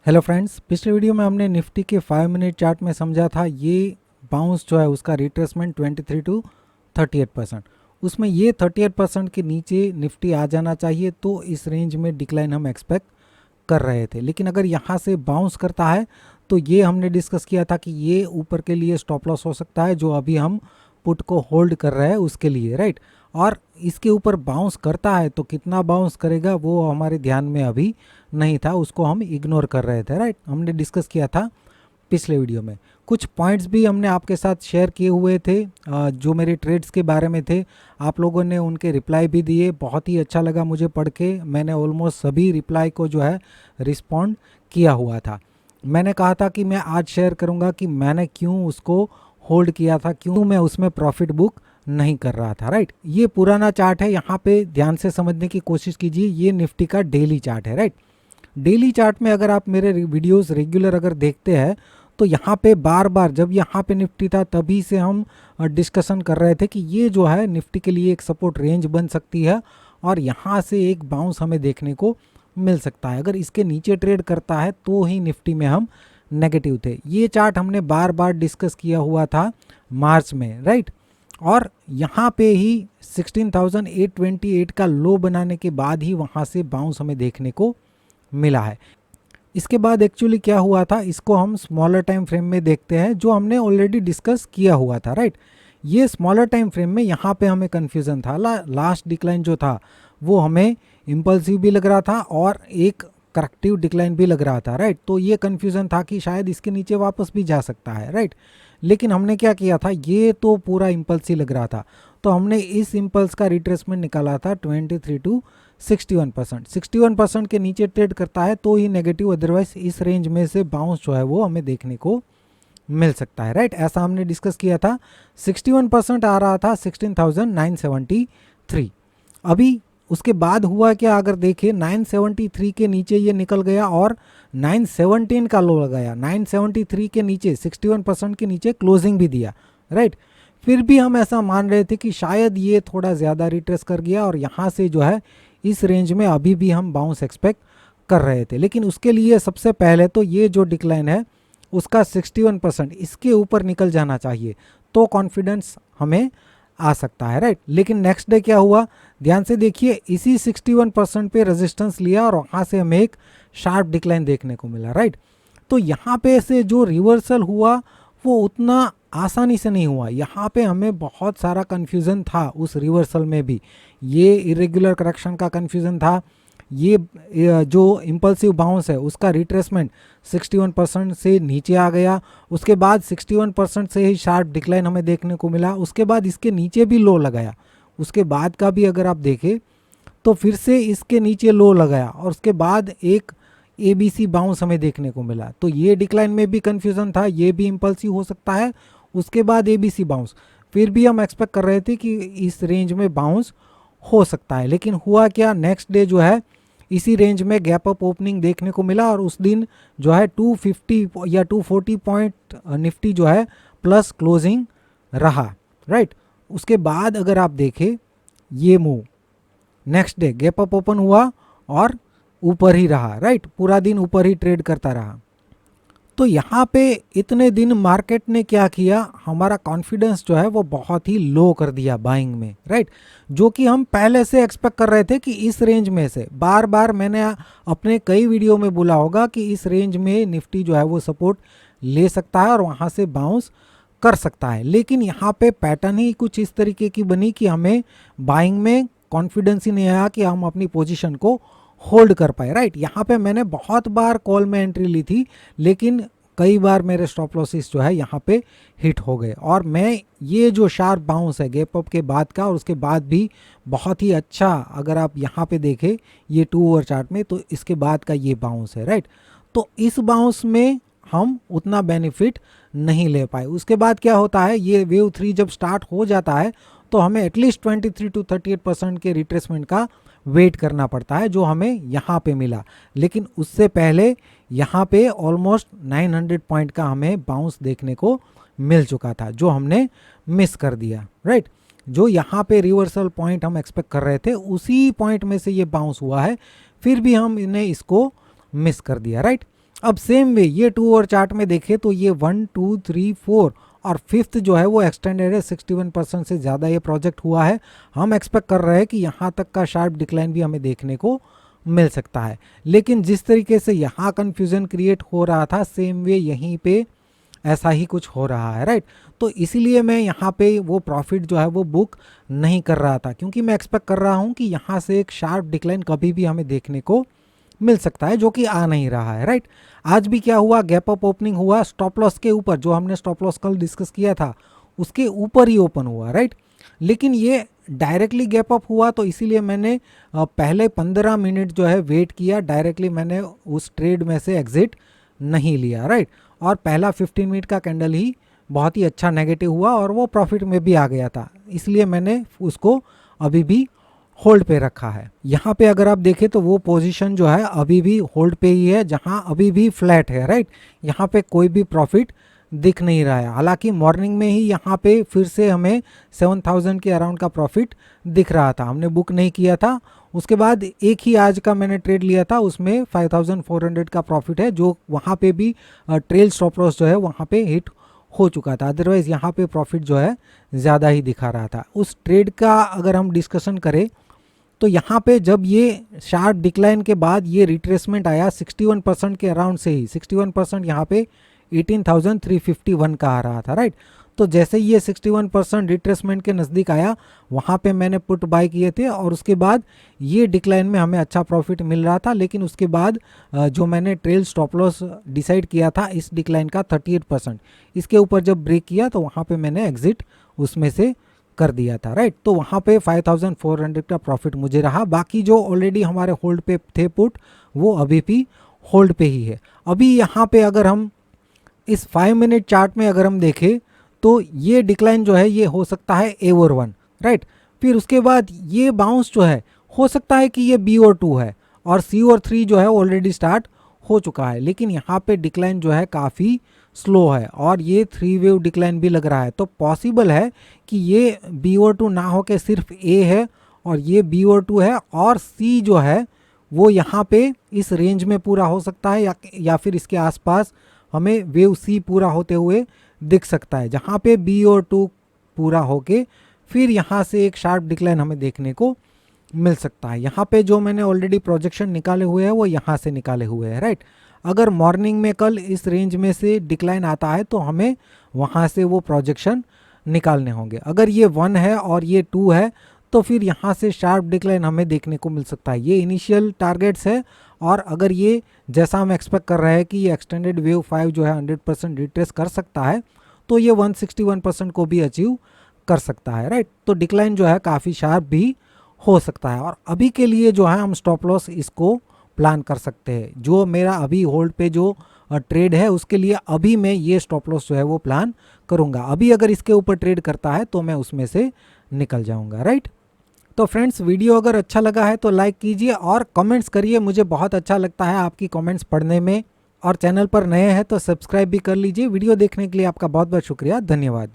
Hello friends, पिछले video में हमने निफ्टी के 5 मिनट चार्ट में समझा था ये बाउंस जो है उसका रिट्रेसमेंट 23 टू 38%। उसमें ये 38% के नीचे निफ्टी आ जाना चाहिए तो इस रेंज में डिक्लाइन हम एक्सपेक्ट कर रहे थे। लेकिन अगर यहाँ से बाउंस करता है तो ये हमने डिस्कस किया था कि ये ऊपर के लिए स्टॉप लॉस हो सकता है, जो अभी हम पुट को होल्ड कर रहे हैं उसके लिए, राइट। और इसके ऊपर बाउंस करता है तो कितना बाउंस करेगा वो हमारे ध्यान में अभी नहीं था, उसको हम इग्नोर कर रहे थे, राइट। हमने डिस्कस किया था पिछले वीडियो में। कुछ पॉइंट्स भी हमने आपके साथ शेयर किए हुए थे जो मेरे ट्रेड्स के बारे में थे। आप लोगों ने उनके रिप्लाई भी दिए, बहुत ही अच्छा लगा मुझे पढ़ के। मैंने ऑलमोस्ट सभी रिप्लाई को जो है रिस्पॉन्ड किया हुआ था। मैंने कहा था कि मैं आज शेयर करूंगा कि मैंने क्यों उसको होल्ड किया था, क्यों मैं उसमें प्रॉफिट बुक नहीं कर रहा था, राइट। ये पुराना चार्ट है, यहाँ पे ध्यान से समझने की कोशिश कीजिए। ये निफ्टी का डेली चार्ट है, राइट। डेली चार्ट में अगर आप मेरे वीडियोस रेगुलर अगर देखते हैं तो यहाँ पे बार बार जब यहाँ पे निफ्टी था तभी से हम डिस्कशन कर रहे थे कि ये जो है निफ्टी के लिए एक सपोर्ट रेंज बन सकती है और यहाँ से एक बाउंस हमें देखने को मिल सकता है। अगर इसके नीचे ट्रेड करता है तो ही निफ्टी में हम नेगेटिव थे। ये चार्ट हमने बार बार डिस्कस किया हुआ था मार्च में, राइट। और यहाँ पे ही 16,828 का लो बनाने के बाद ही वहाँ से बाउंस हमें देखने को मिला है। इसके बाद एक्चुअली क्या हुआ था इसको हम स्मॉलर टाइम फ्रेम में देखते हैं, जो हमने ऑलरेडी डिस्कस किया हुआ था, राइट। ये स्मॉलर टाइम फ्रेम में यहाँ पे हमें कन्फ्यूज़न था। लास्ट डिक्लाइन जो था वो हमें इम्पल्सिव भी लग रहा था और एक करेक्टिव डिक्लाइन भी लग रहा था, राइट। तो ये कन्फ्यूज़न था कि शायद इसके नीचे वापस भी जा सकता है, राइट। लेकिन हमने क्या किया था, ये तो पूरा इम्पल्सिव लग रहा था तो हमने इस इम्पल्स का रिट्रेसमेंट निकाला था 23 टू 61%। 61% के नीचे ट्रेड करता है तो ही नेगेटिव, अदरवाइज इस रेंज में से बाउंस जो है वो हमें देखने को मिल सकता है, राइट। ऐसा हमने डिस्कस किया था। 61% आ रहा था 16,973। अभी उसके बाद हुआ क्या, अगर देखें 973 के नीचे ये निकल गया और 917 का लो लगाया। 973 के नीचे 61% के नीचे क्लोजिंग भी दिया, राइट। फिर भी हम ऐसा मान रहे थे कि शायद ये थोड़ा ज़्यादा रिट्रेस कर गया और यहाँ से जो है इस रेंज में अभी भी हम बाउंस एक्सपेक्ट कर रहे थे। लेकिन उसके लिए सबसे पहले तो ये जो डिक्लाइन है उसका 61% इसके ऊपर निकल जाना चाहिए तो कॉन्फिडेंस हमें आ सकता है, राइट। लेकिन नेक्स्ट डे क्या हुआ, ध्यान से देखिए, इसी 61% पे रेजिस्टेंस लिया और वहाँ से हमें एक शार्प डिक्लाइन देखने को मिला, राइट। तो यहाँ पे से जो रिवर्सल हुआ वो उतना आसानी से नहीं हुआ। यहाँ पे हमें बहुत सारा कन्फ्यूज़न था उस रिवर्सल में भी। ये इरेगुलर करेक्शन का कन्फ्यूज़न था, ये जो इम्पल्सिव बाउंस है उसका रिट्रेसमेंट 61% से नीचे आ गया, उसके बाद 61% से ही शार्प डिक्लाइन हमें देखने को मिला, उसके बाद इसके नीचे भी लो लगाया, उसके बाद का भी अगर आप देखें तो फिर से इसके नीचे लो लगाया और उसके बाद एक ABC बाउंस हमें देखने को मिला। तो ये डिक्लाइन में भी कन्फ्यूज़न था, ये भी इम्पल्सिव हो सकता है, उसके बाद ABC बाउंस। फिर भी हम एक्सपेक्ट कर रहे थे कि इस रेंज में बाउंस हो सकता है। लेकिन हुआ क्या, नेक्स्ट डे जो है इसी रेंज में गैप अप ओपनिंग देखने को मिला और उस दिन जो है 250 या 240 पॉइंट निफ्टी जो है प्लस क्लोजिंग रहा, राइट। उसके बाद अगर आप देखें ये move, next day gap up open हुआ और ऊपर ही रहा, राइट। पूरा दिन ऊपर ही ट्रेड करता रहा। तो यहाँ पे इतने दिन मार्केट ने क्या किया, हमारा कॉन्फिडेंस जो है वो बहुत ही लो कर दिया बाइंग में, राइट। जो कि हम पहले से एक्सपेक्ट कर रहे थे कि इस रेंज में से, बार बार मैंने अपने कई वीडियो में बोला होगा कि इस रेंज में निफ्टी जो है वो सपोर्ट ले सकता है और वहाँ से बाउंस कर सकता है। लेकिन यहाँ पे पैटर्न ही कुछ इस तरीके की बनी कि हमें बाइंग में कॉन्फिडेंस ही नहीं आया कि हम अपनी पोजीशन को होल्ड कर पाए, राइट। यहाँ पे मैंने बहुत बार कॉल में एंट्री ली थी लेकिन कई बार मेरे स्टॉप लॉसेस जो है यहाँ पे हिट हो गए और मैं ये जो शार्प बाउंस है गैप अप के बाद का और उसके बाद भी बहुत ही अच्छा, अगर आप यहाँ पे देखें ये 2 आवर चार्ट में तो इसके बाद का ये बाउंस है, राइट। तो इस बाउंस में हम उतना बेनिफिट नहीं ले पाए। उसके बाद क्या होता है, ये वेव 3 जब स्टार्ट हो जाता है तो हमें एटलीस्ट 23 टू 38% के रिट्रेसमेंट का वेट करना पड़ता है, जो हमें यहाँ पे मिला। लेकिन उससे पहले यहाँ पे ऑलमोस्ट 900 पॉइंट का हमें बाउंस देखने को मिल चुका था, जो हमने मिस कर दिया, राइट। जो यहाँ पे रिवर्सल पॉइंट हम एक्सपेक्ट कर रहे थे उसी पॉइंट में से ये बाउंस हुआ है, फिर भी हम इसको मिस कर दिया, राइट। अब सेम वे ये 2 आवर चार्ट में देखें तो ये 1 2 3 4 और फिफ्थ जो है वो एक्सटेंडेड है, 61% से ज़्यादा ये प्रोजेक्ट हुआ है। हम एक्सपेक्ट कर रहे हैं कि यहाँ तक का शार्प डिक्लाइन भी हमें देखने को मिल सकता है। लेकिन जिस तरीके से यहाँ कन्फ्यूज़न क्रिएट हो रहा था, सेम वे यहीं पे ऐसा ही कुछ हो रहा है, राइट। तो इसीलिए मैं यहाँ पे वो प्रॉफिट जो है वो बुक नहीं कर रहा था, क्योंकि मैं एक्सपेक्ट कर रहा हूँ कि यहाँ से एक शार्प डिक्लाइन कभी भी हमें देखने को मिल सकता है, जो कि आ नहीं रहा है, राइट। आज भी क्या हुआ, गैप अप ओपनिंग हुआ, स्टॉप लॉस के ऊपर, जो हमने स्टॉप लॉस कल डिस्कस किया था उसके ऊपर ही ओपन हुआ, राइट। लेकिन ये डायरेक्टली गैप अप हुआ, तो इसीलिए मैंने पहले 15 मिनट जो है वेट किया, डायरेक्टली मैंने उस ट्रेड में से एग्जिट नहीं लिया, राइट। और पहला 15 मिनट का कैंडल ही बहुत ही अच्छा नेगेटिव हुआ और वो प्रॉफिट में भी आ गया था, इसलिए मैंने उसको अभी भी होल्ड पे रखा है। यहाँ पे अगर आप देखें तो वो पोजीशन जो है अभी भी होल्ड पे ही है, जहाँ अभी भी फ्लैट है, राइट। यहाँ पे कोई भी प्रॉफिट दिख नहीं रहा है। हालांकि मॉर्निंग में ही यहाँ पे फिर से हमें 7000 के अराउंड का प्रॉफिट दिख रहा था, हमने बुक नहीं किया था। उसके बाद एक ही आज का मैंने ट्रेड लिया था, उसमें 5400 का प्रॉफिट है, जो वहाँ पे भी ट्रेल स्टॉप लॉस जो है वहाँ पे हिट हो चुका था। अदरवाइज़ यहाँ पे प्रॉफिट जो है ज़्यादा ही दिखा रहा था। उस ट्रेड का अगर हम डिस्कशन करें तो यहाँ पे जब ये शार्प डिक्लाइन के बाद ये रिट्रेसमेंट आया 61% के अराउंड से ही, 61% यहाँ पे 18,351 का आ रहा था, राइट। तो जैसे ये 61% रिट्रेसमेंट के नज़दीक आया, वहाँ पे मैंने पुट बाय किए थे और उसके बाद ये डिक्लाइन में हमें अच्छा प्रॉफिट मिल रहा था। लेकिन उसके बाद जो मैंने ट्रेल स्टॉप लॉस डिसाइड किया था इस डिक्लाइन का 38%, इसके ऊपर जब ब्रेक किया तो वहाँ पे मैंने एग्जिट उसमें से कर दिया था, राइट। तो वहाँ पे 5400 का प्रॉफिट मुझे रहा। बाकी जो ऑलरेडी हमारे होल्ड पे थे पुट, वो अभी भी होल्ड पे ही है। अभी यहाँ पे अगर हम इस 5 मिनट चार्ट में अगर हम देखें तो ये डिक्लाइन जो है ये हो सकता है ए और 1, राइट। फिर उसके बाद ये बाउंस जो है हो सकता है कि ये बी और 2 है, और सी और 3 जो है ऑलरेडी स्टार्ट हो चुका है। लेकिन यहाँ पे डिक्लाइन जो है काफ़ी स्लो है और ये 3 वेव डिक्लाइन भी लग रहा है। तो पॉसिबल है कि ये बी और 2 ना हो के सिर्फ ए है और ये बी और 2 है, और सी जो है वो यहाँ पे इस रेंज में पूरा हो सकता है, या फिर इसके आसपास हमें वेव सी पूरा होते हुए दिख सकता है, जहाँ पे बी और 2 पूरा होके फिर यहाँ से एक शार्प डिक्लाइन हमें देखने को मिल सकता है। यहाँ पे जो मैंने ऑलरेडी प्रोजेक्शन निकाले हुए हैं वो यहाँ से निकाले हुए हैं, राइट। अगर मॉर्निंग में कल इस रेंज में से डिक्लाइन आता है तो हमें वहाँ से वो प्रोजेक्शन निकालने होंगे। अगर ये 1 है और ये 2 है तो फिर यहाँ से शार्प डिक्लाइन हमें देखने को मिल सकता है। ये इनिशियल टारगेट्स है, और अगर ये जैसा हम एक्सपेक्ट कर रहे हैं कि ये एक्सटेंडेड वेव 5 जो है 100% रिट्रेस कर सकता है, तो ये 161% को भी अचीव कर सकता है, राइट। तो डिक्लाइन जो है काफ़ी शार्प भी हो सकता है, और अभी के लिए जो है हम स्टॉप लॉस इसको प्लान कर सकते हैं। जो मेरा अभी होल्ड पे जो ट्रेड है उसके लिए अभी मैं ये स्टॉप लॉस जो है वो प्लान करूँगा। अभी अगर इसके ऊपर ट्रेड करता है तो मैं उसमें से निकल जाऊँगा, राइट। तो फ्रेंड्स, वीडियो अगर अच्छा लगा है तो लाइक कीजिए और कमेंट्स करिए, मुझे बहुत अच्छा लगता है आपकी कमेंट्स पढ़ने में। और चैनल पर नए हैं तो सब्सक्राइब भी कर लीजिए। वीडियो देखने के लिए आपका बहुत बहुत शुक्रिया, धन्यवाद।